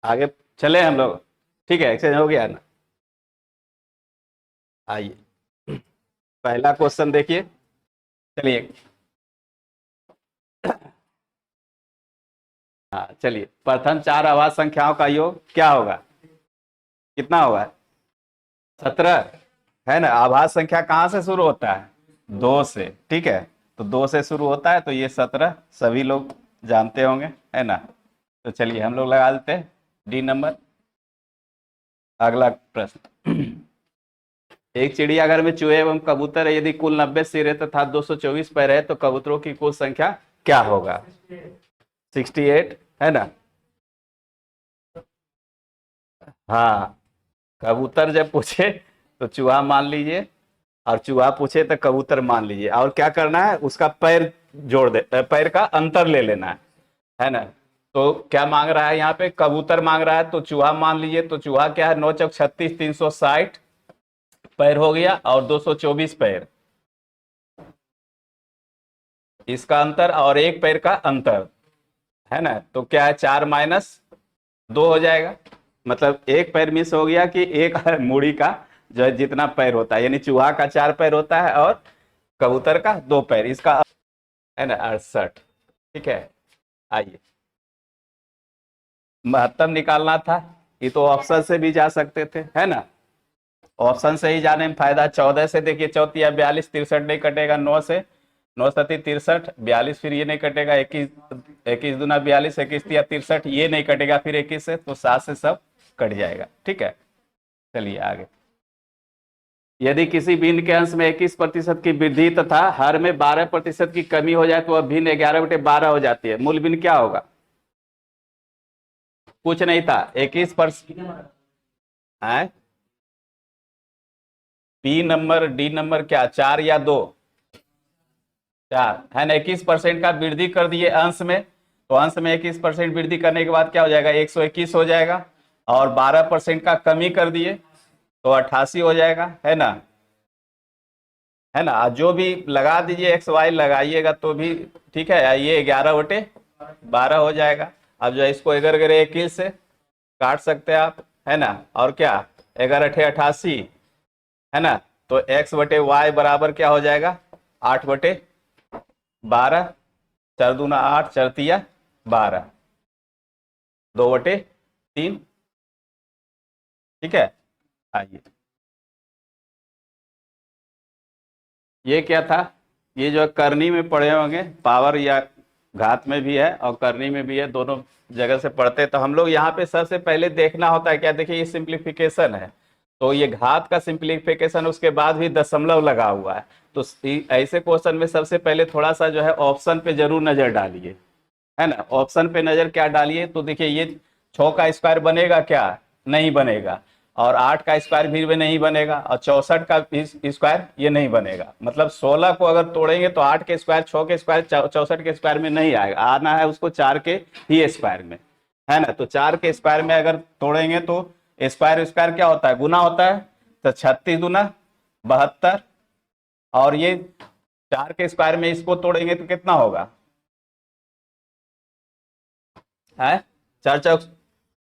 आगे चले हम लोग। ठीक है, एक्सचेंज हो गया ना। आइए, पहला क्वेश्चन देखिए। चलिए, हाँ चलिए, प्रथम चार अभाज्य संख्याओं का योग क्या होगा? कितना होगा? 17। है ना, आभाज्य संख्या कहाँ से शुरू होता है? 2 से। ठीक है, तो 2 से शुरू होता है, तो ये 17 सभी लोग जानते होंगे, है ना। तो चलिए हम लोग लगा देते हैं डी नंबर। अगला प्रश्न। एक चिड़ियाघर में चूहे एवं कबूतर है, यदि कुल 90 सिर है तथा 224 पैर है, तो कबूतरों की कुल संख्या क्या होगा? 68, है ना। हाँ, कबूतर जब पूछे तो चूहा मान लीजिए, और चूहा पूछे तो कबूतर मान लीजिए, और क्या करना है, उसका पैर जोड़ दे, पैर का अंतर ले लेना है ना। तो क्या मांग रहा है यहाँ पे? कबूतर मांग रहा है, तो चूहा मान लीजिए। तो चूहा क्या है? 9 चौक 36, 360 पैर हो गया, और 224 पैर, इसका अंतर और एक पैर का अंतर, है ना। तो क्या है, 4 - 2 हो जाएगा। मतलब एक पैर मिस हो गया कि एक मूड़ी का जो है जितना पैर होता है, यानी चूहा का 4 पैर होता है और कबूतर का 2 पैर, इसका, है ना, 68। ठीक है, आइए, महत्तम निकालना था। ये तो ऑप्शन से भी जा सकते थे, है ना। ऑप्शन से ही जाने में फायदा। 14 से देखिए, 14 या 42, 63 नहीं कटेगा। 9 से, 9 सती 63, 42 फिर ये नहीं कटेगा। 21, 21 दूना 42, 21 या 63 ये नहीं कटेगा फिर 21 से, तो 7 से सब कट जाएगा। ठीक है, चलिए आगे। यदि किसी भिन्न के अंश में 21% की वृद्धि तथा हर में 12% की कमी हो जाए, तो वह भिन्न 11/12 हो जाती है। मूल भिन्न क्या होगा? कुछ नहीं था, 21%। है पी नंबर, डी नंबर क्या, 4 या 2? 4, है ना। 21% का वृद्धि कर दिए अंश में, तो अंश में 21% वृद्धि करने के बाद क्या हो जाएगा? 121 हो जाएगा। और 12% का कमी कर दिए तो 88 हो जाएगा, है ना। है ना, जो भी लगा दीजिए, एक्स वाई लगाइएगा तो भी ठीक है। ये 11/12 हो जाएगा। अब जो है इसको 11 - 21 से काट सकते हैं आप, है ना। और क्या, 11 × 8 = 88, है ना। तो x/y बराबर क्या हो जाएगा? 8/12। 4 दूना 8, 4 तिया 12, 2/3। ठीक है, आइए, ये क्या था? ये जो करनी में पढ़े होंगे, पावर या घात में भी है और करनी में भी है, दोनों जगह से पढ़ते हैं। तो हम लोग यहाँ पे सबसे पहले देखना होता है क्या, देखिए ये सिंप्लीफिकेशन है, तो ये घात का सिंप्लीफिकेशन, उसके बाद भी दशमलव लगा हुआ है। तो ऐसे क्वेश्चन में सबसे पहले थोड़ा सा जो है ऑप्शन पे जरूर नजर डालिए, है ना। ऑप्शन पे नजर क्या डालिए, तो देखिए ये 6 का स्क्वायर बनेगा क्या? नहीं बनेगा। और 8 का स्क्वायर भी नहीं बनेगा, और 64 का स्क्वायर ये नहीं बनेगा। मतलब 16 को अगर तोड़ेंगे तो 8 के स्क्वायर, 6 के स्क्वायर, 64 के स्क्वायर में नहीं आएगा, आना है उसको 4 के ही स्क्वायर में, है ना। तो 4 के स्क्वायर में अगर तोड़ेंगे तो स्क्वायर स्क्वायर क्या होता है? गुना होता है। तो 36 दूना 72, और ये 4 के स्क्वायर में इसको तोड़ेंगे तो कितना होगा? है 4 चौक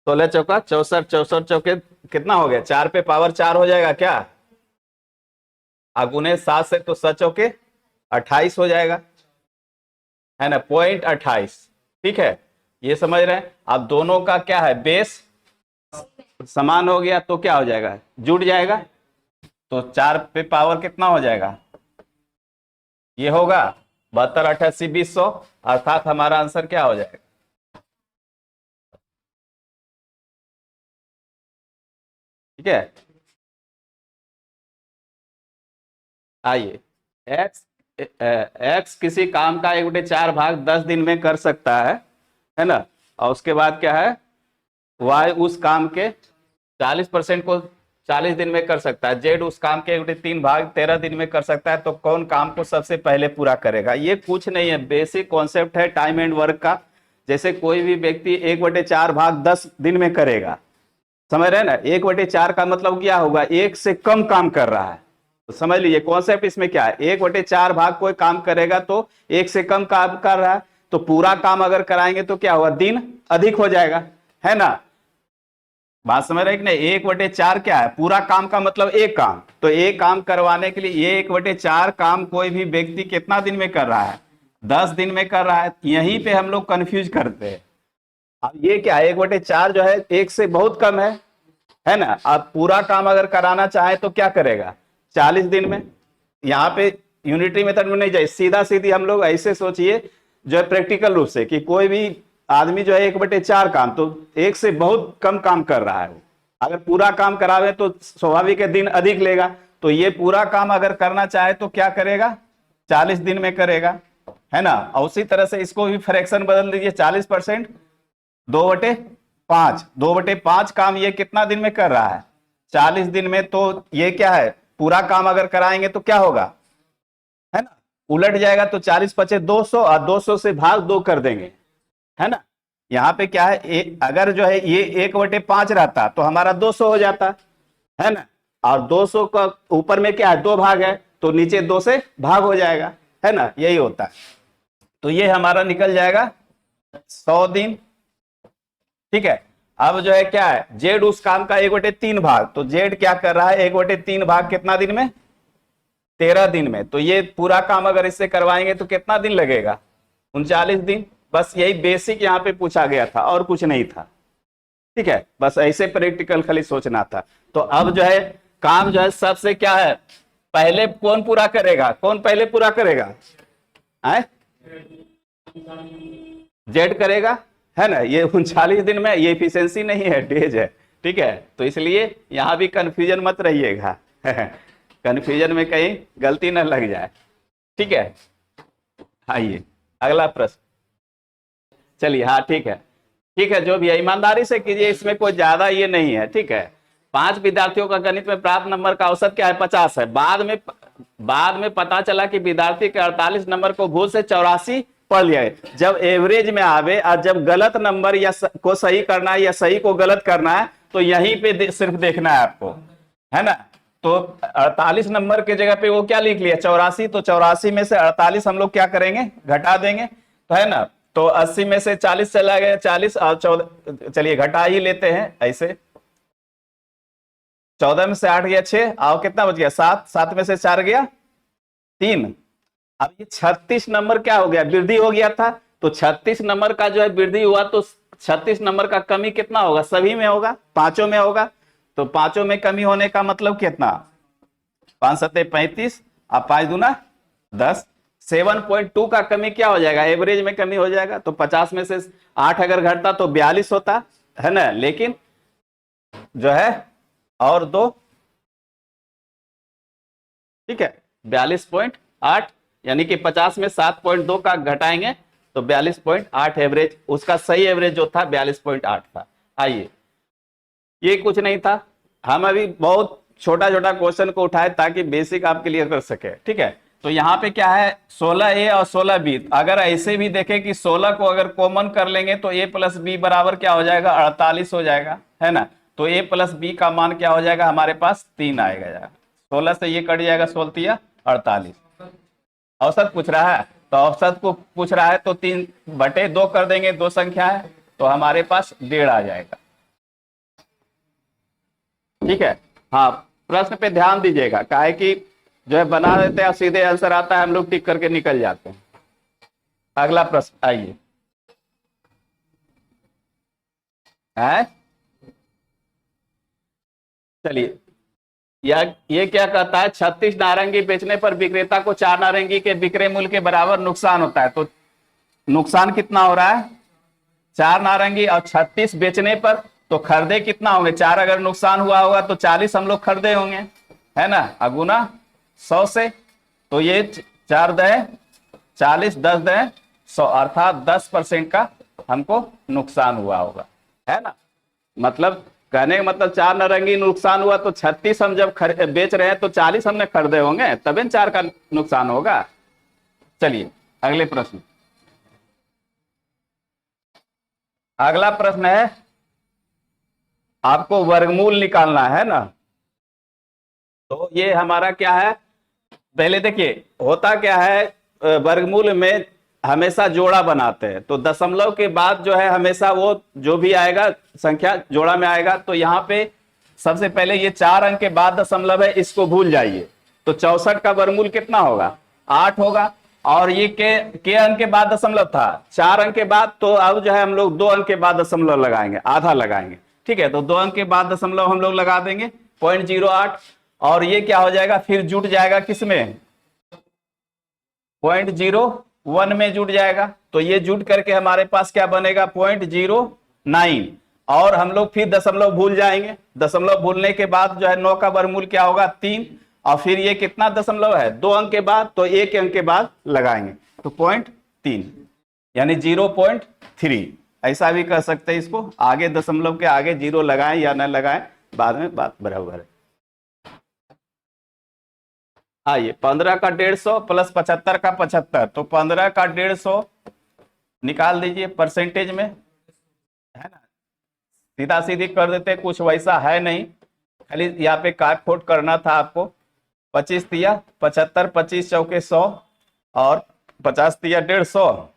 16 चौका 64, 64 चौके कितना हो गया? 4 पे पावर 4 हो जाएगा क्या? अगुने 7 से तो 7 चौके 28 हो जाएगा, है ना, .28। ठीक है, ये समझ रहे हैं। अब दोनों का क्या है, बेस समान हो गया तो क्या हो जाएगा? जुड़ जाएगा। तो 4 पे पावर कितना हो जाएगा? ये होगा 72, 88, 20, 100, अर्थात हमारा आंसर क्या हो जाएगा? ठीक है, आइए। एक्स, एक्स किसी काम का 1/4 भाग 10 दिन में कर सकता है ना। और उसके बाद क्या है, वाई उस काम के 40% को 40 दिन में कर सकता है। जेड उस काम के 1/3 भाग 13 दिन में कर सकता है। तो कौन काम को सबसे पहले पूरा करेगा? ये कुछ नहीं है, बेसिक कॉन्सेप्ट है टाइम एंड वर्क का। जैसे कोई भी व्यक्ति 1/4 भाग 10 दिन में करेगा, समझ रहे हैं ना। 1/4 का मतलब क्या होगा? एक से कम काम कर रहा है। तो समझ लीजिए कॉन्सेप्ट इसमें क्या है, 1/4 भाग कोई काम करेगा तो एक से कम काम कर रहा है, तो पूरा काम अगर कराएंगे तो क्या होगा? दिन अधिक हो जाएगा, है ना। बात समझ रहे कि नहीं? 1/4 क्या है? पूरा काम का मतलब एक काम। तो एक काम करवाने के लिए ये 1/4 काम कोई भी व्यक्ति कितना दिन में कर रहा है? 10 दिन में कर रहा है। यहीं पे हम लोग कंफ्यूज करते हैं। अब ये क्या है? 1/4 जो है एक से बहुत कम है ना? अब पूरा काम अगर कराना चाहे तो क्या करेगा? 40 दिन में। यहाँ पे यूनिटरी मेथड में नहीं जाए, सीधा सीधी हम लोग ऐसे सोचिए जो है प्रैक्टिकल रूप से, कि कोई भी आदमी जो है 1/4 काम, तो एक से बहुत कम काम कर रहा है वो। अगर पूरा काम करावे तो स्वाभाविक है दिन अधिक लेगा। तो ये पूरा काम अगर करना चाहे तो क्या करेगा? 40 दिन में करेगा, है ना? और उसी तरह से इसको भी फ्रैक्शन बदल दीजिए, 40%, 2/5। 2/5 काम ये कितना दिन में कर रहा है? 40 दिन में। तो ये क्या है? पूरा काम अगर कराएंगे तो क्या होगा, है ना? उलट जाएगा। तो 40×5 200, और 200 से भाग 2 कर देंगे, है ना? यहाँ पे क्या है, अगर जो है ये 1/5 रहता तो हमारा 200 हो जाता, है ना? और 200 का ऊपर में क्या है? 2 भाग है, तो नीचे 2 से भाग हो जाएगा, है ना? यही होता है। तो ये हमारा निकल जाएगा 100 दिन। ठीक है। अब जो है क्या है, जेड उस काम का 1/3 भाग। तो जेड क्या कर रहा है? 1/3 भाग कितना दिन में? 13 दिन में। तो ये पूरा काम अगर इससे करवाएंगे तो कितना दिन लगेगा? 39 दिन। बस यही बेसिक यहाँ पे पूछा गया था, और कुछ नहीं था। ठीक है, बस ऐसे प्रैक्टिकल खाली सोचना था। तो अब जो है काम जो है सबसे क्या है, पहले कौन पूरा करेगा? कौन पहले पूरा करेगा? जेड करेगा, है ना? ये 39 दिन में, ये इफिशियंसी नहीं है, डेज है। ठीक है, तो इसलिए यहां भी कंफ्यूजन मत रहिएगा। कंफ्यूजन में कहीं गलती न लग जाए। ठीक है, आइए अगला प्रश्न। चलिए, हाँ ठीक है, ठीक है। जो भी है ईमानदारी से कीजिए, इसमें कोई ज्यादा ये नहीं है। ठीक है। 5 विद्यार्थियों का गणित में प्राप्त नंबर का औसत क्या है? 50 है। बाद में पता चला कि विद्यार्थी के 48 नंबर को भूल से 84 पढ़ लिया है। जब एवरेज में आवे और जब गलत नंबर या को सही करना है या सही को गलत करना है, तो यहीं पे सिर्फ देखना है आपको, है ना? तो 48 नंबर के जगह पे वो क्या लिख लिया? 84। तो 84 में से 48 हम लोग क्या करेंगे? घटा देंगे, तो है ना? तो 80 में से 40 चला गया, 40 और 14, चलिए घटा ही लेते हैं ऐसे। 14 में से 8 गया 6, और कितना बच गया? 7। 7 में से 4 गया 3। अब ये 36 नंबर क्या हो गया? वृद्धि हो गया था। तो 36 नंबर का जो है वृद्धि हुआ, तो 36 नंबर का कमी कितना होगा? सभी में होगा, पांचों में होगा। तो पांचों में कमी होने का मतलब कितना? 5 7 35 और 5 दूना 10। 7.2 का कमी क्या हो जाएगा? एवरेज में कमी हो जाएगा। तो 50 में से 8 अगर घटता तो 42 होता, है ना? लेकिन जो है और 2, ठीक है, 42.8, यानी कि 50 में 7.2 का घटाएंगे तो 42.8 एवरेज, उसका सही एवरेज जो था 42.8 था। आइए, ये कुछ नहीं था। हम अभी बहुत छोटा छोटा क्वेश्चन को उठाए ताकि बेसिक आप क्लियर कर सके। ठीक है, तो यहाँ पे क्या है, 16A और 16B। अगर ऐसे भी देखें कि 16 को अगर कॉमन कर लेंगे तो A + B बराबर क्या हो जाएगा? 48 हो जाएगा, है ना? तो A + B का मान क्या हो जाएगा? हमारे पास 3 आएगा। 16 से ये कट जाएगा, 16 48। औसत पूछ रहा है, तो औसत को पूछ रहा है तो 3/2 कर देंगे, 2 संख्या है, तो हमारे पास 1.5 आ जाएगा। ठीक है, हाँ, प्रश्न पे ध्यान दीजिएगा, काहे कि जो है बना देते हैं सीधे आंसर आता है, हम लोग टिक करके निकल जाते हैं। अगला प्रश्न आइए। है, चलिए, ये क्या कहता है? 36 नारंगी बेचने पर विक्रेता को 4 नारंगी के विक्रय मूल्य के बराबर नुकसान होता है। तो नुकसान कितना हो रहा है? 4 नारंगी, और 36 बेचने पर, तो खरीदे कितना होंगे? 4 अगर नुकसान हुआ होगा तो 40 हम लोग खरीदे होंगे, है ना? अगुना 100 से, तो ये 4 दे 40, 10 दे 100, अर्थात 10% का हमको नुकसान हुआ होगा, है ना? मतलब कहने का मतलब 4 नारंगी नुकसान हुआ, तो 36 हम जब बेच रहे हैं तो 40 हमने खरीदे होंगे, तभी 4 का नुकसान होगा। चलिए अगले प्रश्न। अगला प्रश्न है, आपको वर्गमूल निकालना है ना? तो ये हमारा क्या है, पहले देखिए होता क्या है, वर्गमूल में हमेशा जोड़ा बनाते हैं, तो दशमलव के बाद जो है हमेशा वो जो भी आएगा संख्या जोड़ा में आएगा। तो यहाँ पे सबसे पहले ये 4 अंक के बाद दशमलव है, इसको भूल जाइए। तो 64 का वर्गमूल कितना होगा? 8 होगा। और ये के अंक के बाद दशमलव था, 4 अंक के बाद, तो अब जो है हम लोग 2 अंक के बाद दशमलव लगाएंगे, आधा लगाएंगे। ठीक है, तो 2 अंक के बाद दशमलव हम लोग लगा देंगे 0.08, और ये क्या हो जाएगा फिर जुट जाएगा किसमें? 0.01 में जुट जाएगा। तो ये जुट करके हमारे पास क्या बनेगा? 0.09। और हम लोग फिर दशमलव भूल जाएंगे। दशमलव भूलने के बाद जो है 9 का वर्गमूल क्या होगा? 3। और फिर ये कितना दशमलव है? 2 अंक के बाद, तो 1 अंक के बाद लगाएंगे, तो 0.3 यानी 0.3। ऐसा भी कर सकते हैं इसको, आगे दशमलव के आगे 0 लगाएं या न लगाएं, बाद में बात बराबर है। आइए, 15 का 150 प्लस 75 का 75, तो 15 का 150 निकाल दीजिए परसेंटेज में, है ना? सीधा सीधी कर देते, कुछ वैसा है नहीं, खाली यहाँ पे काट खोट करना था आपको। 25 तिया 75, 25 चौके 100, और 50 तिया 150,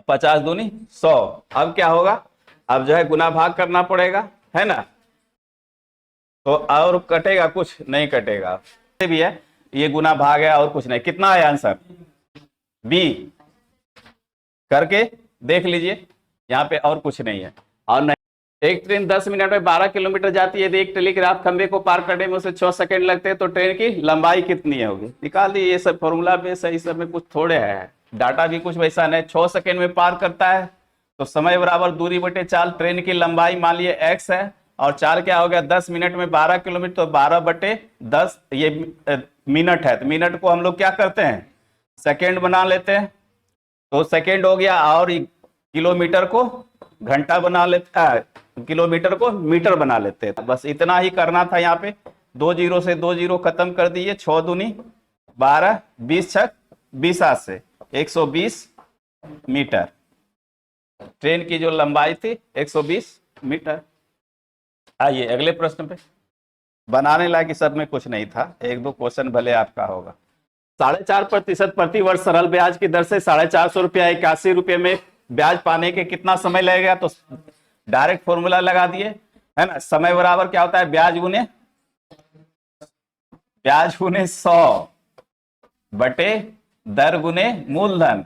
50 दूनी 100। अब क्या होगा? अब जो है गुना भाग करना पड़ेगा, है ना? तो और कटेगा? कुछ नहीं कटेगा, भी है, ये गुना भाग है और कुछ नहीं। कितना है आंसर? बी। करके देख लीजिए, यहाँ पे और कुछ नहीं है। और नहीं, एक ट्रेन 10 मिनट में 12 किलोमीटर जाती है, यदि एक टेलीग्राफ खंबे को पार करने में उसे 6 सेकंड लगते हैं, तो ट्रेन की लंबाई कितनी होगी? निकाल दी। ये सब फॉर्मूला बेस है, इस सब में कुछ थोड़े है, डाटा भी कुछ वैसा नहीं। 6 सेकंड में पार करता है, तो समय बराबर दूरी बटे चाल, ट्रेन की लंबाई मान लिए x है, और चाल क्या हो गया? 10 मिनट में 12 किलोमीटर, तो 12 बटे 10 ये मिनट है, तो मिनट को हम लोग क्या करते हैं? सेकेंड बना लेते हैं, तो सेकेंड हो गया। और किलोमीटर को घंटा बना लेते हैं, किलोमीटर को मीटर बना लेते हैं। बस इतना ही करना था। यहाँ पे 2 जीरो से 2 जीरो खत्म कर दिए, 6 दूनी 12, 20 छक 20 हाथ से 120 मीटर। ट्रेन की जो लंबाई थी 120 मीटर। आइए अगले प्रश्न पे। बनाने लायक सब में कुछ नहीं था, 1-2 क्वेश्चन भले आपका होगा। 4.5% प्रति वर्ष सरल ब्याज की दर से 450 रुपया 81 रुपये में ब्याज पाने के कितना समय लगेगा? तो डायरेक्ट फॉर्मूला लगा दिए, है ना? समय बराबर क्या होता है? ब्याज गुने 100 बटे दर गुने मूलधन,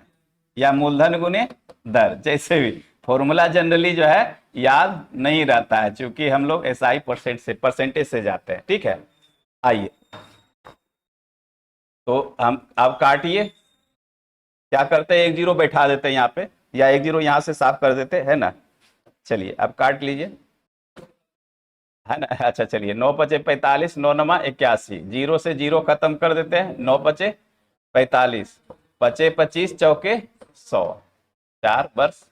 या मूलधन गुने दर, जैसे भी। फॉर्मूला जनरली जो है याद नहीं रहता है, क्योंकि हम लोग SI परसेंटेज से जाते हैं। ठीक है, आइए, तो हम अब काटिए। क्या करते हैं? 1 जीरो बैठा देते हैं यहाँ पे, या 1 जीरो यहाँ से साफ कर देते हैं ना। चलिए अब काट लीजिए, है ना? अच्छा चलिए, 9 पचे 45, 9 नमा 81, जीरो से जीरो खत्म कर देते हैं। 9 पचे 45, पचे 25 चौके 100, 4 वर्ष।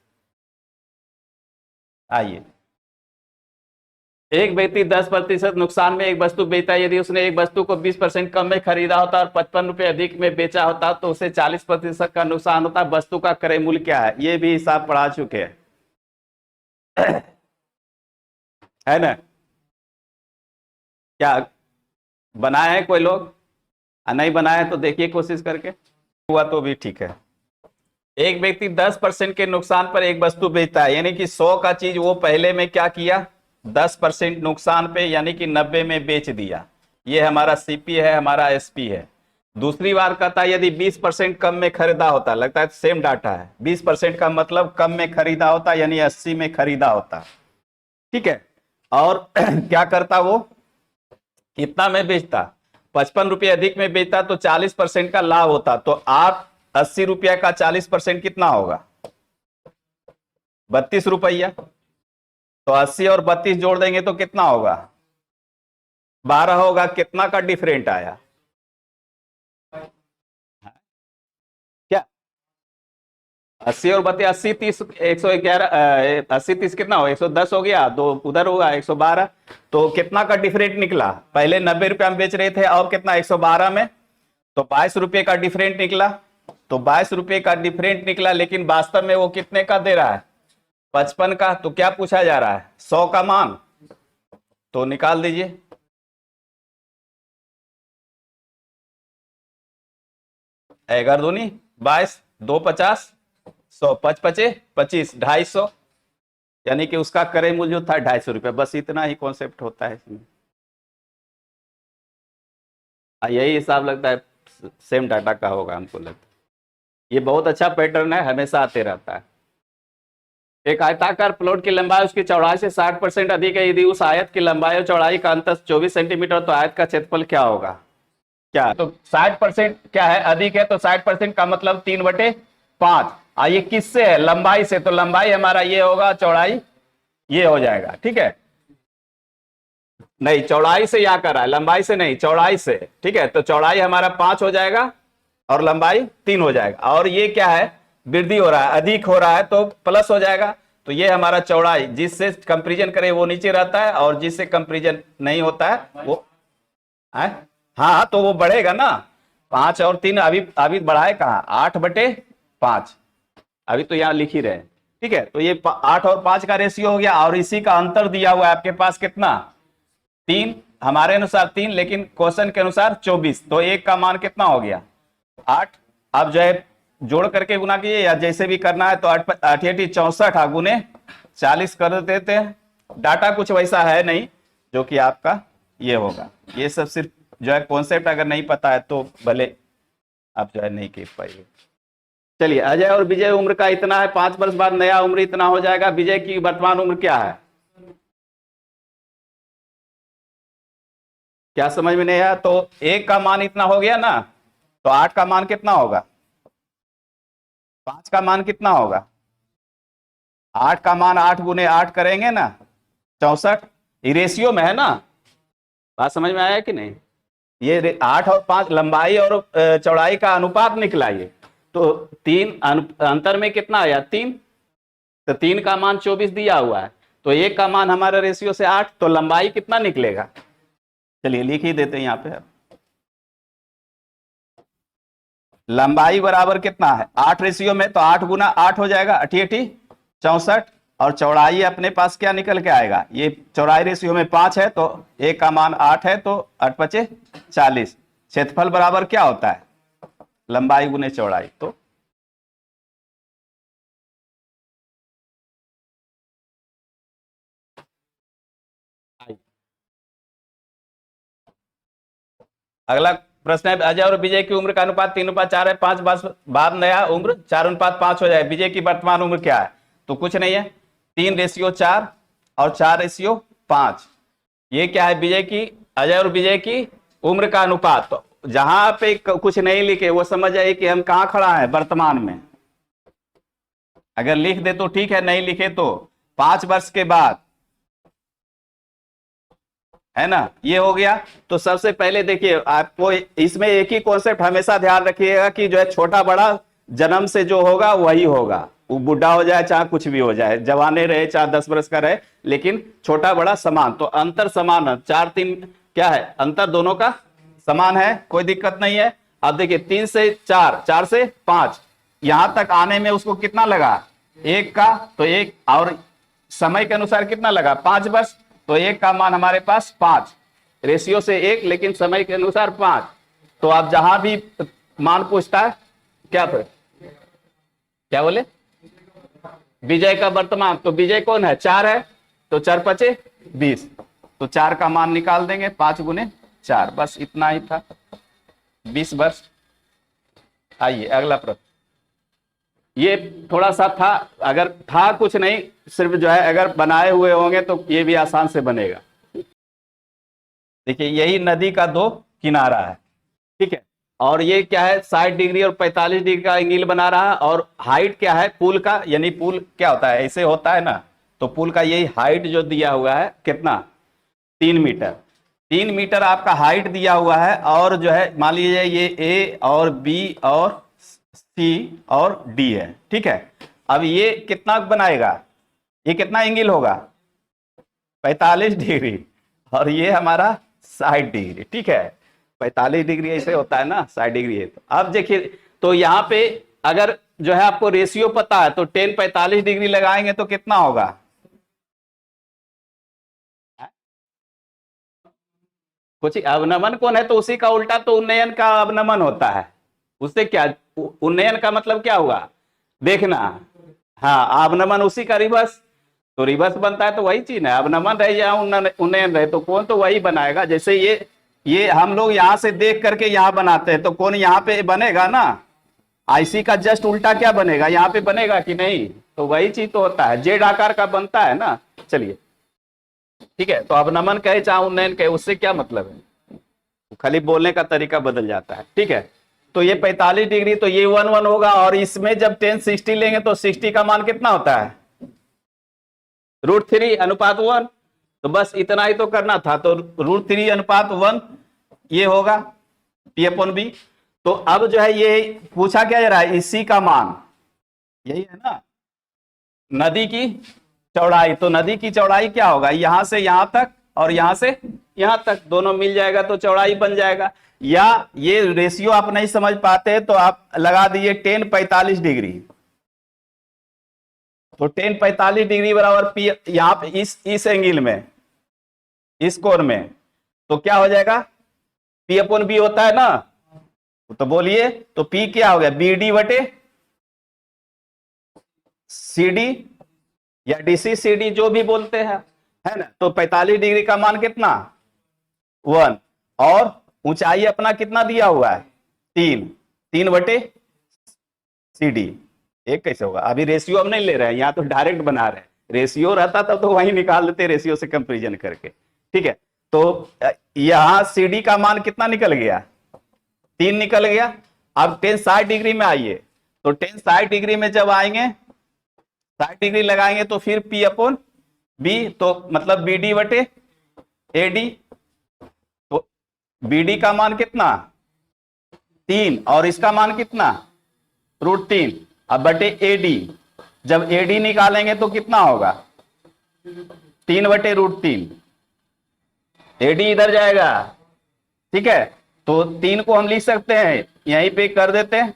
आइए, एक व्यक्ति 10% नुकसान में एक वस्तु बेचता है। यदि उसने एक वस्तु को 20% कम में खरीदा होता और 55 रुपए अधिक में बेचा होता, तो उसे 40% का नुकसान होता। वस्तु का क्रय मूल्य क्या है? ये भी हिसाब पढ़ा चुके हैं, है ना? क्या बनाए हैं कोई लोग? नहीं बनाए तो देखिए कोशिश करके, हुआ तो भी ठीक है। एक व्यक्ति 10% के नुकसान पर एक वस्तु बेचता है, यानी कि 100 का चीज वो पहले में क्या किया? 10% नुकसान पे, यानी कि 90 में बेच दिया। ये हमारा सीपी है, हमारा एसपी है। दूसरी बार कहता है यदि 20% कम में खरीदा होता, लगता है सेम डाटा है, 20% का मतलब कम में खरीदा होता, यानी 80 में खरीदा होता। ठीक है, और क्या करता वो? कितना में बेचता? 55 रुपये अधिक में बेचता, तो 40% का लाभ होता। तो आप 80 रुपया का 40% कितना होगा? 32 रुपया। तो 80 और 32 जोड़ देंगे तो कितना होगा? 12 होगा। कितना का डिफरेंट आया? क्या 80 और 32, 80 30 111, 80 30 कितना हो? 110 हो गया, दो उधर होगा 112। तो कितना का डिफरेंट निकला? पहले 90 रुपया में बेच रहे थे, और कितना? 112 में, तो 22 रुपये का डिफरेंट निकला। तो 22 रुपये का डिफरेंट निकला, लेकिन वास्तव में वो कितने का दे रहा है? 55 का। तो क्या पूछा जा रहा है? 100 का मान। तो निकाल दीजिए, एगार दूनी 22, 2 50, 100, 5 पचे 25, 250, यानी कि उसका क्रय मूल्य जो था 250 रुपये। बस इतना ही कॉन्सेप्ट होता है इसमें। यही हिसाब लगता है, सेम डाटा का होगा हमको लगता है। ये बहुत अच्छा पैटर्न है, हमेशा आते रहता है। एक आयताकार प्लॉट की लंबाई उसकी चौड़ाई से 60% अधिक है। यदि उस आयत की लंबाई और चौड़ाई का अंतर 24 सेंटीमीटर, तो आयत का क्षेत्रफल क्या होगा? क्या तो 60% क्या है, अधिक है, तो 60% का मतलब 3/5। ये किससे है? लंबाई से। तो लंबाई हमारा ये होगा, चौड़ाई ये हो जाएगा। ठीक है, नहीं चौड़ाई से या कर रहा है, लंबाई से नहीं, चौड़ाई से। ठीक है, तो चौड़ाई हमारा 5 हो जाएगा और लंबाई 3 हो जाएगा। और ये क्या है, वृद्धि हो रहा है, अधिक हो रहा है तो प्लस हो जाएगा। तो ये हमारा चौड़ाई, जिससे कंपेरिजन करे वो नीचे रहता है, और जिससे कंपेरिजन नहीं होता है वो है? हाँ, तो वो बढ़ेगा ना। 5 और 3 अभी अभी बढ़ाए कहा, 8/5 अभी तो यहाँ लिख ही रहे हैं। ठीक है, तो ये 8 और 5 का रेशियो हो गया, और इसी का अंतर दिया हुआ है आपके पास कितना, 3। हमारे अनुसार 3, लेकिन क्वेश्चन के अनुसार 24। तो एक का मान कितना हो गया, 8। अब जो है जोड़ करके गुना कीजिए, या जैसे भी करना है, तो 8 8 64 गुने 40 कर देते हैं। डाटा कुछ वैसा है नहीं जो कि आपका ये होगा। ये सब सिर्फ जो है कॉन्सेप्ट अगर नहीं पता है तो भले आप जो है नहीं कर पाइए। चलिए, अजय और विजय उम्र का इतना है, 5 वर्ष बाद नया उम्र इतना हो जाएगा। विजय की वर्तमान उम्र क्या है? क्या समझ में नहीं आया? तो 1 का मान इतना हो गया ना, तो 8 का मान कितना होगा, 5 का मान कितना होगा, 8 का मान 8 गुने 8 करेंगे ना, 64। ये रेशियो में है ना, बात समझ में आया कि नहीं? ये 8 और 5 लंबाई और चौड़ाई का अनुपात निकला ये। तो 3 अंतर में कितना आया, 3। तो 3 का मान 24 दिया हुआ है, तो 1 का मान हमारा रेशियो से 8, तो लंबाई कितना निकलेगा? चलिए लिख ही देते हैं यहाँ पे। लंबाई बराबर कितना है, 8 रेशियो में, तो 8 गुना 8 हो जाएगा, 88 64। और चौड़ाई अपने पास क्या निकल के आएगा, ये चौड़ाई रेशियो में 5 है, तो 1 का मान 8 है, तो 8 पचे 40। क्षेत्रफल बराबर क्या होता है, लंबाई गुने चौड़ाई। तो अगला प्रश्न है, अजय और विजय की उम्र का अनुपात 3:4 है। 5 वर्ष बाद नया उम्र 4:5 हो जाए। विजय की वर्तमान उम्र क्या है? तो कुछ नहीं है, 3:4 और 4:5। ये क्या है, विजय की, अजय और विजय की उम्र का अनुपात। तो जहां पे कुछ नहीं लिखे वो समझ आए कि हम कहां खड़ा है, वर्तमान में। अगर लिख दे तो ठीक है, नहीं लिखे तो 5 वर्ष के बाद, है ना, ये हो गया। तो सबसे पहले देखिए, आपको इसमें एक ही कॉन्सेप्ट हमेशा ध्यान रखिएगा कि जो है छोटा बड़ा जन्म से जो होगा वही होगा। वो बुढ़ा हो जाए चाहे कुछ भी हो जाए, जवाने रहे चाहे 10 वर्ष का रहे, लेकिन छोटा बड़ा समान। तो अंतर समान है, 4 3 क्या है, अंतर दोनों का समान है, कोई दिक्कत नहीं है। अब देखिए 3 से 4, 4 से 5, यहां तक आने में उसको कितना लगा, 1 का, तो 1, और समय के अनुसार कितना लगा, 5 वर्ष। तो 1 का मान हमारे पास 5, रेशियो से 1, लेकिन समय के अनुसार 5। तो आप जहां भी मान पूछता है, क्या फिर क्या बोले, विजय का वर्तमान, तो विजय कौन है, 4 है, तो 4 पचे 20। तो 4 का मान निकाल देंगे, 5 गुने 4, बस इतना ही था, 20 वर्ष। आइए अगला प्रश्न। ये थोड़ा सा था, अगर था कुछ नहीं, सिर्फ जो है अगर बनाए हुए होंगे तो ये भी आसान से बनेगा। देखिए यही नदी का 2 किनारा है, ठीक है, और ये क्या है, 60 डिग्री और 45 डिग्री का एंगल बना रहा है। और हाइट क्या है पुल का, यानी पुल क्या होता है, ऐसे होता है ना, तो पुल का यही हाइट जो दिया हुआ है कितना, 3 मीटर। 3 मीटर आपका हाइट दिया हुआ है, और जो है मान लीजिए ये ए और बी और सी और डी है, ठीक है। अब ये कितना बनाएगा, ये कितना एंगल होगा, 45 डिग्री, और ये हमारा 60 डिग्री, ठीक है। 45 डिग्री ऐसे होता है ना, 60 डिग्री है। तो अब देखिए, तो यहाँ पे अगर जो है आपको रेशियो पता है, तो 10 45 डिग्री लगाएंगे तो कितना होगा, कुछ अवनमन कौन है, तो उसी का उल्टा तो उन्नयन का अवनमन होता है। उससे क्या, उन्नयन का मतलब क्या हुआ, देखना, हाँ, अवनमन उसी का रिवर्स, तो रिवर्स बनता है तो वही चीज है, अवनमन रहे या उन्नयन रहे तो कोण तो वही बनाएगा। जैसे ये हम लोग यहां से देख करके यहां बनाते हैं तो कोण यहाँ पे बनेगा ना, आईसी का जस्ट उल्टा क्या बनेगा, यहाँ पे बनेगा कि नहीं, तो वही चीज तो होता है, जेड आकार का बनता है ना। चलिए ठीक है, तो अवनमन कहे चाहे उन्नयन कहे उससे क्या मतलब है, खाली बोलने का तरीका बदल जाता है। ठीक है, तो ये 45 डिग्री, तो ये 1 1 होगा, और इसमें जब 10 60 लेंगे तो 60 का मान कितना होता है, √3 अनुपात 1। तो बस इतना ही तो करना था, तो √3 अनुपात 1 ये होगा P/B। तो अब जो है ये पूछा क्या जा रहा है, इसी का मान, यही है ना, नदी की चौड़ाई। तो नदी की चौड़ाई क्या होगा, यहां से यहां तक और यहां से यहां तक, दोनों मिल जाएगा तो चौड़ाई बन जाएगा। या ये रेशियो आप नहीं समझ पाते तो आप लगा दीजिए 10 45 डिग्री, तो 10 45 डिग्री बराबर पी, यहां पे इस एंगल में, इस कोण में, तो क्या हो जाएगा, P/B होता है ना, तो बोलिए, तो P क्या हो गया, BD बटे CD या DC CD जो भी बोलते हैं, है ना। तो 45 डिग्री का मान कितना, 1, और ऊंचाई अपना कितना दिया हुआ है, 3 बटे CD। एक कैसे होगा, अभी रेशियो हम नहीं ले रहे हैं, यहां तो डायरेक्ट बना रहे हैं, रेशियो रहता तब तो वही निकाल लेते रेशियो से कंपेरिजन करके। ठीक है, तो यहां CD का मान कितना निकल गया, 3 निकल गया। अब 10 60 डिग्री में आइए, तो 10 60 डिग्री में जब आएंगे, 60 डिग्री लगाएंगे तो फिर P/B, तो मतलब BD बटे AD। तो BD का मान कितना, 3, और इसका मान कितना, √3, अब बटे AD। जब AD निकालेंगे तो कितना होगा, 3 बटे √3, AD इधर जाएगा। ठीक है, तो 3 को हम लिख सकते हैं, यहीं पे कर देते हैं,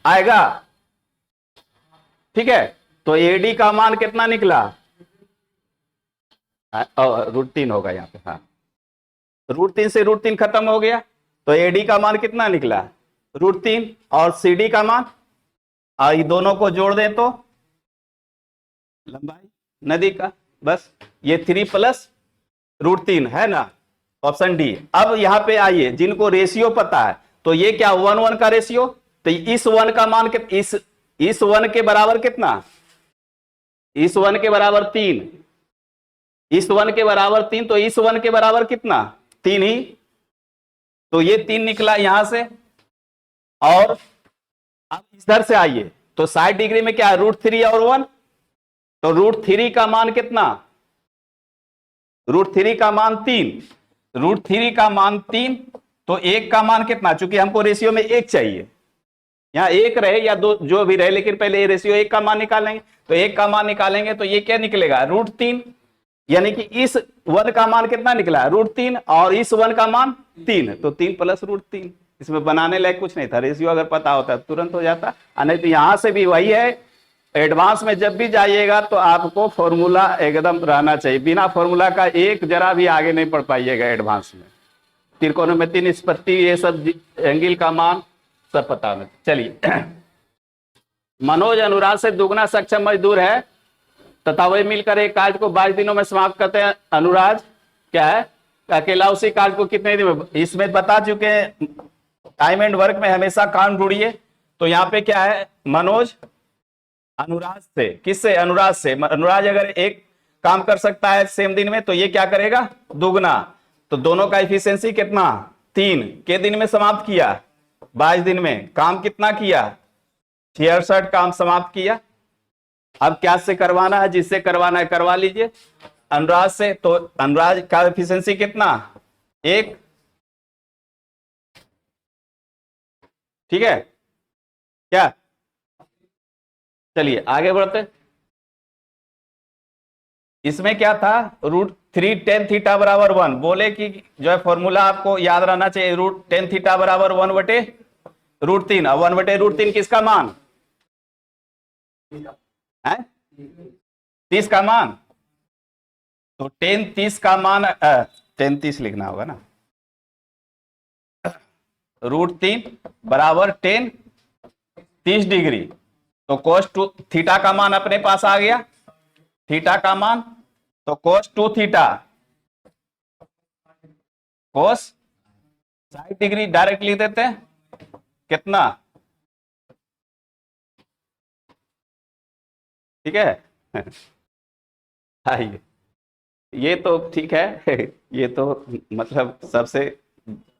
आएगा। ठीक है, तो AD का मान कितना निकला, √3 होगा यहाँ पे, हाँ, √3 से √3 खत्म हो गया, तो AD का मान कितना निकला, √3, और CD का मान, ये दोनों को जोड़ दें तो लंबाई नदी का, बस ये 3 प्लस √3 है ना, ऑप्शन डी। अब यहां पे आइए, जिनको रेशियो पता है, तो ये क्या 1 1 का रेशियो, तो इस 1 का मान इस 1 के बराबर कितना, इस 1 के बराबर 3, इस 1 के बराबर 3, तो इस 1 के बराबर कितना, 3 ही, तो ये 3 निकला यहां से। और अब इधर से आइए, तो 60 डिग्री में क्या है, √3 और 1, तो √3 का मान कितना, √3 का मान 3, √3 का मान 3, तो 1 का मान कितना, चूंकि हमको रेशियो में 1 चाहिए, यहां 1 रहे या 2 जो भी रहे, लेकिन पहले ये रेशियो 1 का मान निकालेंगे, तो 1 का मान निकालेंगे तो ये क्या निकलेगा, √3, यानी कि इस 1 का मान कितना निकला, √3, और इस 1 का मान 3, तो 3 प्लस √3। इसमें बनाने लायक कुछ नहीं था, रेशियो अगर पता होता तुरंत हो जाता, नहीं तो यहां से भी वही है। एडवांस में जब भी जाइएगा तो आपको फॉर्मूला एकदम रहना चाहिए, बिना फॉर्मूला का एक जरा भी आगे नहीं पढ़ पाइएगा एडवांस में। त्रिकोणमिति, निष्पत्ति, ये सब एंगल का मान सब पता है। चलिए, मनोज अनुराग से दुगना सक्षम मजदूर है तथा वही मिलकर एक कार्य को 22 दिनों में समाप्त करते हैं। अनुराग क्या है, अकेला उसी कार्य को कितने दिन में, इसमें बता चुके हैं, टाइम एंड वर्क में हमेशा काम ढूंढिए। तो यहाँ पे क्या है, मनोज अनुराग से, किससे, अनुराग से, अनुराग अगर एक काम कर सकता है सेम दिन में तो ये क्या करेगा, दुगना। तो दोनों का इफिशियंसी कितना, 3 के दिन में समाप्त किया, 22 दिन में काम कितना किया, 66 काम समाप्त किया। अब क्या से करवाना है, जिससे करवाना है करवा लीजिए, अनुराग से। तो अनुराग का एफिशिएंसी कितना, 1, ठीक है क्या। चलिए आगे बढ़ते, इसमें क्या था, √3 tan थीटा बराबर 1, बोले कि जो है फॉर्मूला आपको याद रहना चाहिए, √10 थीटा बराबर 1 बटे √3। अब 1 बटे √3 किसका मान है, 30 का मान, तो 10 30 का मान 10 30 लिखना होगा ना, √3 बराबर 10 30 डिग्री, तो cos 2 थीटा का मान अपने पास आ गया, थीटा का मान, तो cos 2 theta cos 60 degree direct लिख देते हैं, कितना, ठीक है। आइए, ये तो ठीक है, ये तो मतलब सबसे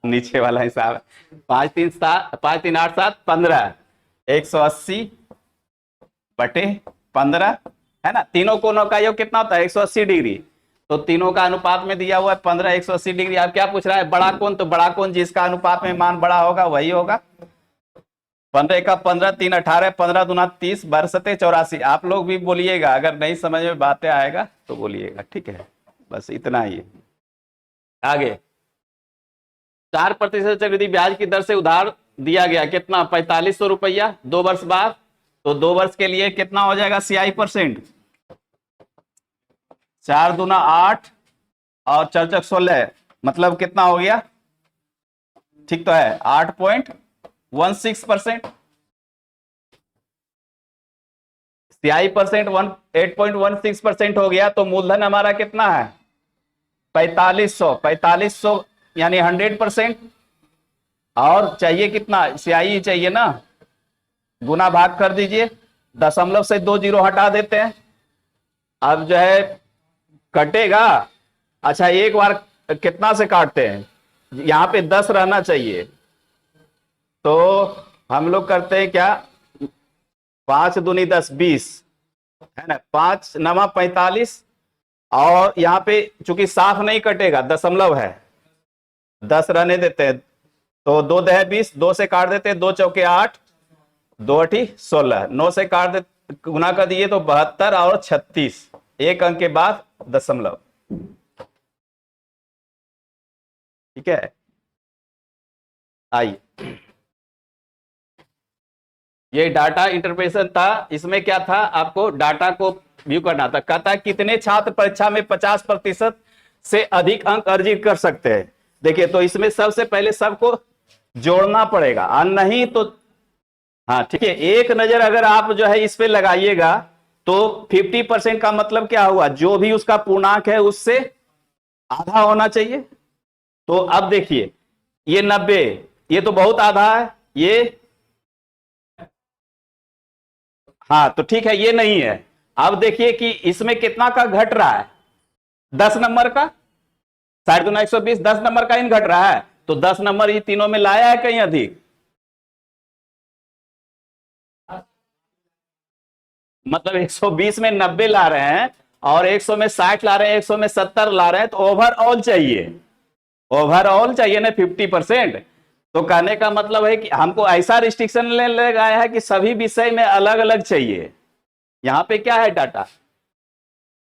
नीचे वाला हिसाब है। 5 3 8 7 15, 180/15 है ना। तीनों कोनों का योग कितना होता है, 180 डिग्री, तो तीनों का अनुपात में दिया हुआ है 15, 180 डिग्री। आप क्या पूछ रहा है, बड़ा कोण, तो बड़ा कोण जिसका अनुपात में मान बड़ा होगा वही होगा। 15 का 15, 3 18, 15 दूना 30, 12 84। आप लोग भी बोलिएगा, अगर नहीं समझ में बातें आएगा तो बोलिएगा, ठीक है। बस इतना ही है। आगे 4% चक्रवृद्धि ब्याज की दर से उधार दिया गया, कितना, 4500 रुपया 2 वर्ष बाद, तो 2 वर्ष के लिए कितना हो जाएगा CI%, 4 दूना 8 और 4 चक 16, मतलब कितना हो गया, ठीक तो है, 8.16%। CI% 8.16% हो गया, तो मूलधन हमारा कितना है, 4500 यानी 100%। और चाहिए कितना, CI चाहिए ना, गुना भाग कर दीजिए, दशमलव से 2 जीरो हटा देते हैं। अब जो है कटेगा, अच्छा एक बार कितना से काटते हैं, यहां पे 10 रहना चाहिए, तो हम लोग करते हैं क्या, 5 दूनी 10 20 है ना, 5 नमा 45, और यहां पे चूंकि साफ नहीं कटेगा, दशमलव है, 10 रहने देते हैं, तो 2 दह 20, 2 से काट देते हैं, 2 चौके 8, 2 अठी 16, 9 से काट दे, गुना कर दिए तो 72 और 36, एक अंक के बाद दशमलव, ठीक है। आइए, ये डाटा इंटरप्रेशन था, इसमें क्या था, आपको डाटा को व्यू करना था। कहता है कितने छात्र परीक्षा में 50% से अधिक अंक अर्जित कर सकते हैं। देखिए, तो इसमें सबसे पहले सबको जोड़ना पड़ेगा, और नहीं तो, हाँ ठीक है, एक नजर अगर आप जो है इस पे लगाइएगा, तो 50% का मतलब क्या हुआ, जो भी उसका पूर्णांक है उससे आधा होना चाहिए। तो अब देखिए, ये 90, ये तो बहुत आधा है, ये, हाँ तो ठीक है, ये नहीं है। अब देखिए कि इसमें कितना का घट रहा है, 10 नंबर का, 120, 10 नंबर का इन घट रहा है, तो 10 नंबर ये तीनों में लाया है कहीं अधिक, मतलब 120 में 90 ला रहे हैं, और 100 में 60 ला रहे हैं, 100 में 70 ला रहे हैं, तो ओवरऑल चाहिए, ओवरऑल चाहिए ना 50%। तो कहने का मतलब है कि हमको ऐसा रिस्ट्रिक्शन ले लगाया है कि सभी विषय में अलग अलग चाहिए। यहां पे क्या है, डाटा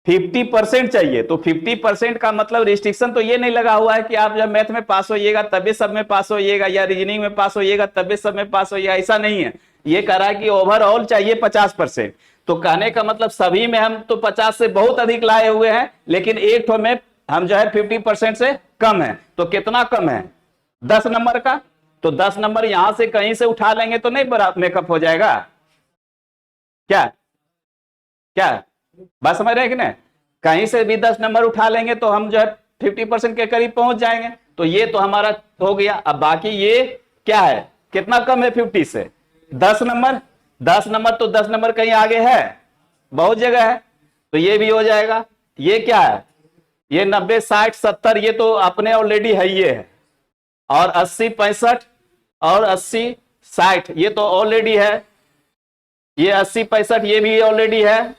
50% चाहिए, तो 50% का मतलब रिस्ट्रिक्शन तो ये नहीं लगा हुआ है कि आप जब मैथ में पास होइएगा तभी सब में पास होइएगा, या रीजनिंग में पास होइएगा तभी सब में पास होइएगा, ऐसा नहीं है। ये कह रहा है कि ओवरऑल चाहिए 50%। तो कहने का मतलब सभी में हम तो 50 से बहुत अधिक लाए हुए हैं, लेकिन एक ठो में हम जो है 50% से कम है। तो कितना कम है, 10 नंबर का, तो 10 नंबर यहां से कहीं से उठा लेंगे तो नहीं बराबर मेकअप हो जाएगा क्या, क्या बात समझ रहे हैं कि नहीं, कहीं से भी 10 नंबर उठा लेंगे तो हम जो है 50% के करीब पहुंच जाएंगे। तो ये तो हमारा हो गया। अब बाकी ये क्या है, कितना कम है 50 से, 10 नंबर, 10 नंबर, तो 10 नंबर कहीं आगे है, बहुत जगह है, तो ये भी हो जाएगा। ये क्या है, ये 90 60 70, ये तो अपने ऑलरेडी है, ये है, और 80 65 और 80 60 ये तो ऑलरेडी है, ये 80 65 ये भी ऑलरेडी है,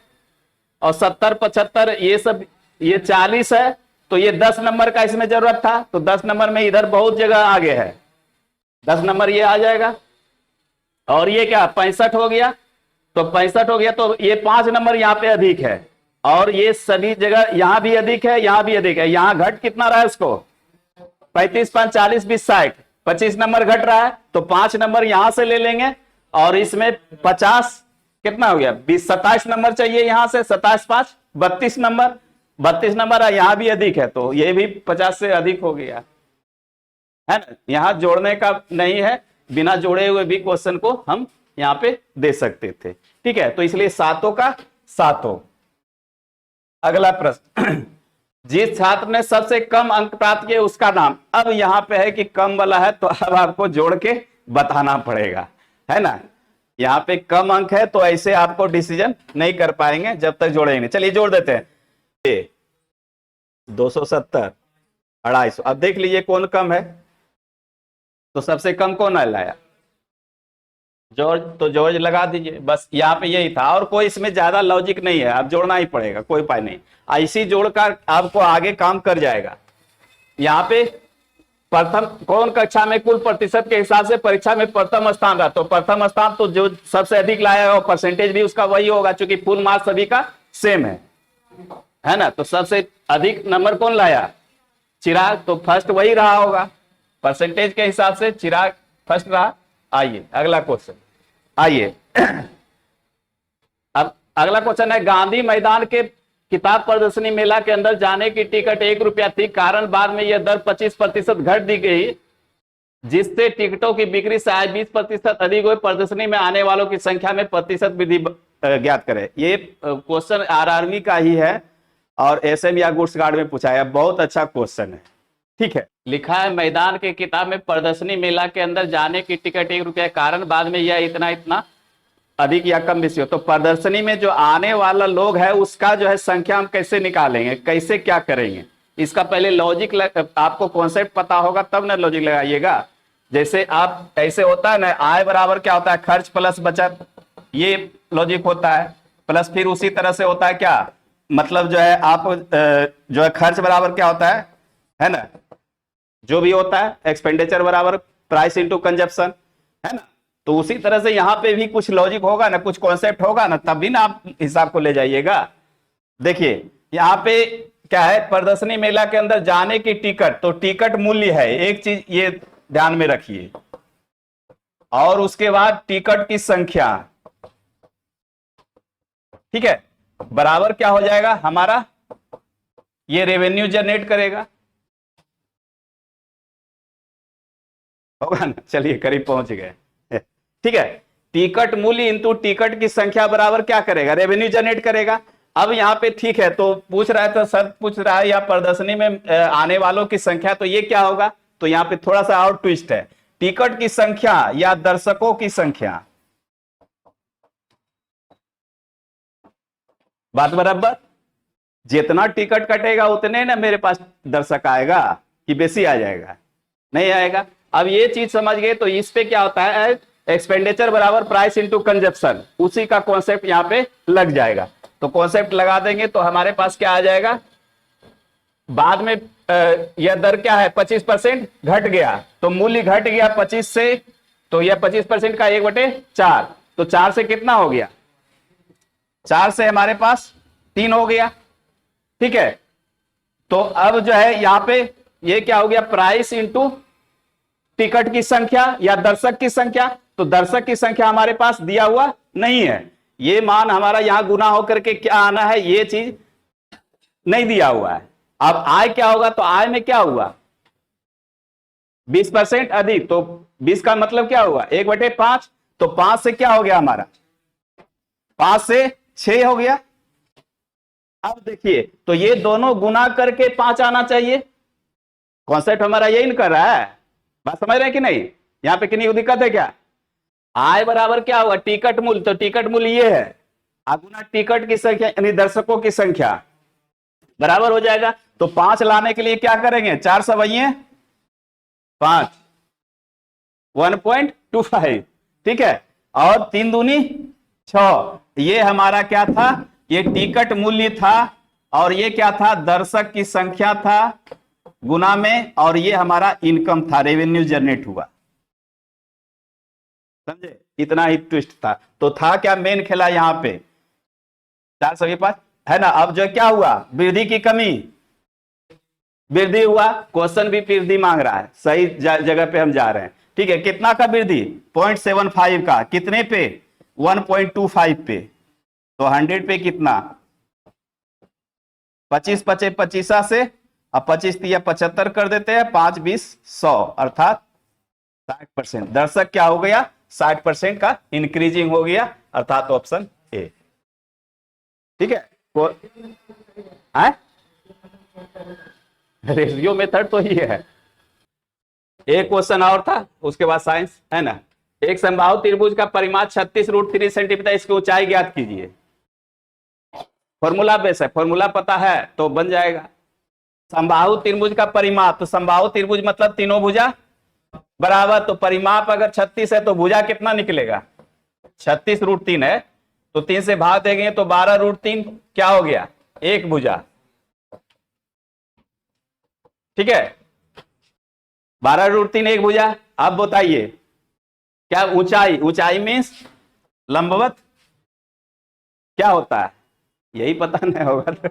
और 70 75 ये सब, ये 40 है, तो ये 10 नंबर का इसमें जरूरत था, तो 10 नंबर में इधर बहुत जगह आगे है, 10 नंबर ये आ जाएगा। और ये क्या 65 हो गया, तो 65 हो गया, तो ये 5 नंबर यहाँ पे अधिक है, और ये सभी जगह यहां भी अधिक है, यहां भी अधिक है। यहां घट कितना रहा है इसको, 35 5 40 20 60, 25 नंबर घट रहा है, तो 5 नंबर यहां से ले लेंगे, और इसमें 50 कितना हो गया, 20 27 नंबर चाहिए, यहां से 27 5 32 नंबर, 32 नंबर है, यहां भी अधिक है, तो ये भी 50 से अधिक हो गया है ना। यहां जोड़ने का नहीं है, बिना जोड़े हुए भी क्वेश्चन को हम यहाँ पे दे सकते थे। ठीक है, तो इसलिए सातों का सातों। अगला प्रश्न, जिस छात्र ने सबसे कम अंक प्राप्त किए उसका नाम। अब यहां पे है कि कम वाला है तो अब आपको जोड़ के बताना पड़ेगा, है ना। यहाँ पे कम अंक है तो ऐसे आपको डिसीजन नहीं कर पाएंगे जब तक जोड़ेंगे। चलिए जोड़ देते हैं। 270, 250। अब देख लीजिए कौन कम है, तो सबसे कम कौन लाया, जॉर्ज। तो जॉर्ज लगा दीजिए, बस यहाँ पे यही था, और कोई इसमें ज्यादा लॉजिक नहीं है, आप जोड़ना ही पड़ेगा, कोई उपाय नहीं। ऐसी जोड़कर आपको आगे काम कर जाएगा। यहाँ पे प्रथम कौन कक्षा में कुल प्रतिशत के हिसाब से परीक्षा में प्रथम स्थान रहा, तो प्रथम स्थान तो जो सबसे अधिक लाया है परसेंटेज भी उसका वही होगा, क्योंकि फुल मार्क्स सभी का सेम है ना। तो सबसे अधिक नंबर कौन लाया, चिराग, तो फर्स्ट वही रहा होगा परसेंटेज के हिसाब से, चिराग फर्स्ट रहा। आइए अगला क्वेश्चन, आइए अब अगला क्वेश्चन है, गांधी मैदान के किताब प्रदर्शनी मेला के अंदर जाने की टिकट 1 रुपया थी, कारण बाद में यह दर 25% घट दी गई, जिससे टिकटों की बिक्री शायद 20% अधिक हुई। प्रदर्शनी में आने वालों की संख्या में प्रतिशत वृद्धि ज्ञात करें। ये क्वेश्चन आर्मी का ही है और एसएम या गुड्स गार्ड में पूछा है, बहुत अच्छा क्वेश्चन है। ठीक है, लिखा है मैदान के किताब में प्रदर्शनी मेला के अंदर जाने की टिकट 1 रुपया, कारण बाद में यह इतना इतना अधिक या कम बेसी हो। तो प्रदर्शनी में जो आने वाला लोग है उसका जो है संख्या हम कैसे निकालेंगे, कैसे क्या करेंगे, इसका पहले लॉजिक आपको कॉन्सेप्ट पता होगा तब ना लॉजिक लगाइएगा। जैसे आप ऐसे होता है ना, आय बराबर क्या होता है, खर्च प्लस बचत, ये लॉजिक होता है। प्लस फिर उसी तरह से होता है क्या, मतलब जो है आप जो है खर्च बराबर क्या होता है ना, जो भी होता है एक्सपेंडिचर बराबर प्राइस इंटू कंजप्शन, है ना। तो उसी तरह से यहाँ पे भी कुछ लॉजिक होगा ना, कुछ कॉन्सेप्ट होगा ना, तब भी ना आप हिसाब को ले जाइएगा। देखिए यहाँ पे क्या है, प्रदर्शनी मेला के अंदर जाने की टिकट, तो टिकट मूल्य है, एक चीज ये ध्यान में रखिए, और उसके बाद टिकट की संख्या, ठीक है, बराबर क्या हो जाएगा हमारा, ये रेवेन्यू जनरेट करेगा, होगा ना। चलिए करीब पहुंच गए। ठीक है, टिकट मूल्य इंटू टिकट की संख्या बराबर क्या करेगा, रेवेन्यू जनरेट करेगा। अब यहाँ पे ठीक है, तो पूछ रहा है, तो सर पूछ रहा है या प्रदर्शनी में आने वालों की संख्या, तो ये क्या होगा, तो यहाँ पे थोड़ा सा और ट्विस्ट है, टिकट की संख्या या दर्शकों की संख्या, बात बराबर। जितना टिकट कटेगा उतने ना मेरे पास दर्शक आएगा, कि बेसी आ जाएगा, नहीं आएगा। अब ये चीज समझ गए, तो इस पे क्या होता है, एक्सपेंडिचर बराबर प्राइस इंटू कंजप्शन, उसी का कॉन्सेप्ट यहाँ पे लग जाएगा। तो कॉन्सेप्ट लगा देंगे तो हमारे पास क्या आ जाएगा, बाद में यह दर क्या है 25% घट गया, तो मूल्य घट गया 25 से, तो यह 25% का 1/4, तो 4 से कितना हो गया, 4 से हमारे पास 3 हो गया। ठीक है, तो अब जो है यहाँ पे ये क्या हो गया, प्राइस इंटू टिकट की संख्या या दर्शक की संख्या, तो दर्शक की संख्या हमारे पास दिया हुआ नहीं है, ये मान हमारा यहां गुना होकर के क्या आना है, ये चीज नहीं दिया हुआ है। अब आय क्या होगा, तो आय में क्या हुआ 20% अधिक, तो 20 का मतलब क्या हुआ 1/5, तो 5 से क्या हो गया हमारा, 5 से 6 हो गया। अब देखिए, तो ये दोनों गुना करके 5 आना चाहिए, कॉन्सेप्ट हमारा यही कर रहा है, बात समझ रहे हैं कि नहीं। यहां पे कितनी दिक्कत है क्या, आय बराबर क्या हुआ टिकट मूल्य, तो टिकट मूल्य ये है, गुना टिकट की संख्या यानी दर्शकों की संख्या बराबर हो जाएगा। तो 5 लाने के लिए क्या करेंगे, 4 सवैये 5, 1.25, ठीक है, और 3 दूनी 6, ये हमारा क्या था, ये टिकट मूल्य था, और ये क्या था, दर्शक की संख्या था गुना में, और ये हमारा इनकम था, रेवेन्यू जनरेट हुआ, समझे, इतना ही ट्विस्ट था। तो था क्या मेन खेला यहां पे 4 सभी पास, है ना। अब जो क्या हुआ, वृद्धि की कमी, वृद्धि हुआ, क्वेश्चन भी वृद्धि मांग रहा है, सही जगह पे हम जा रहे हैं। ठीक है, कितना का वृद्धि 0.75 का, कितने पे 1.25 पे, तो 100 पे कितना 25 25 25 से, अब 25 या 75 कर देते हैं, 5 20 100, अर्थात 60%। दर्शक क्या हो गया 60% का इंक्रीजिंग हो गया, अर्थात ऑप्शन ए। ठीक है, रेशियो मेथड तो ही है। एक क्वेश्चन और था, उसके बाद साइंस है ना। एक समबाहु त्रिभुज का परिमाप 36√3 सेंटीमीटर, इसकी ऊंचाई ज्ञात कीजिए। फॉर्मूला बेस है, फॉर्मूला पता है तो बन जाएगा। समबाहु त्रिभुज का परिमाप, तो समबाहु त्रिभुज मतलब तीनों भुजा बराबर, तो परिमाप अगर 36 है तो भुजा कितना निकलेगा, 36√3 है, तो 3 से भाग देंगे तो 12√3 क्या हो गया, एक भुजा। ठीक है, 12√3 एक भुजा। अब बताइए क्या ऊंचाई, ऊंचाई मीन्स लंबवत क्या होता है, यही पता नहीं होगा तो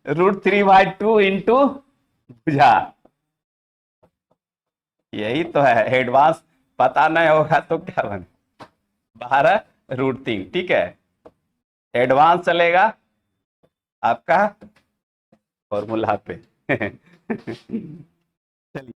√3/2 इंटू भुजा, यही तो है। एडवांस पता नहीं होगा तो क्या बने, 12√3। ठीक है, एडवांस चलेगा आपका फॉर्मूला पे। चलिए।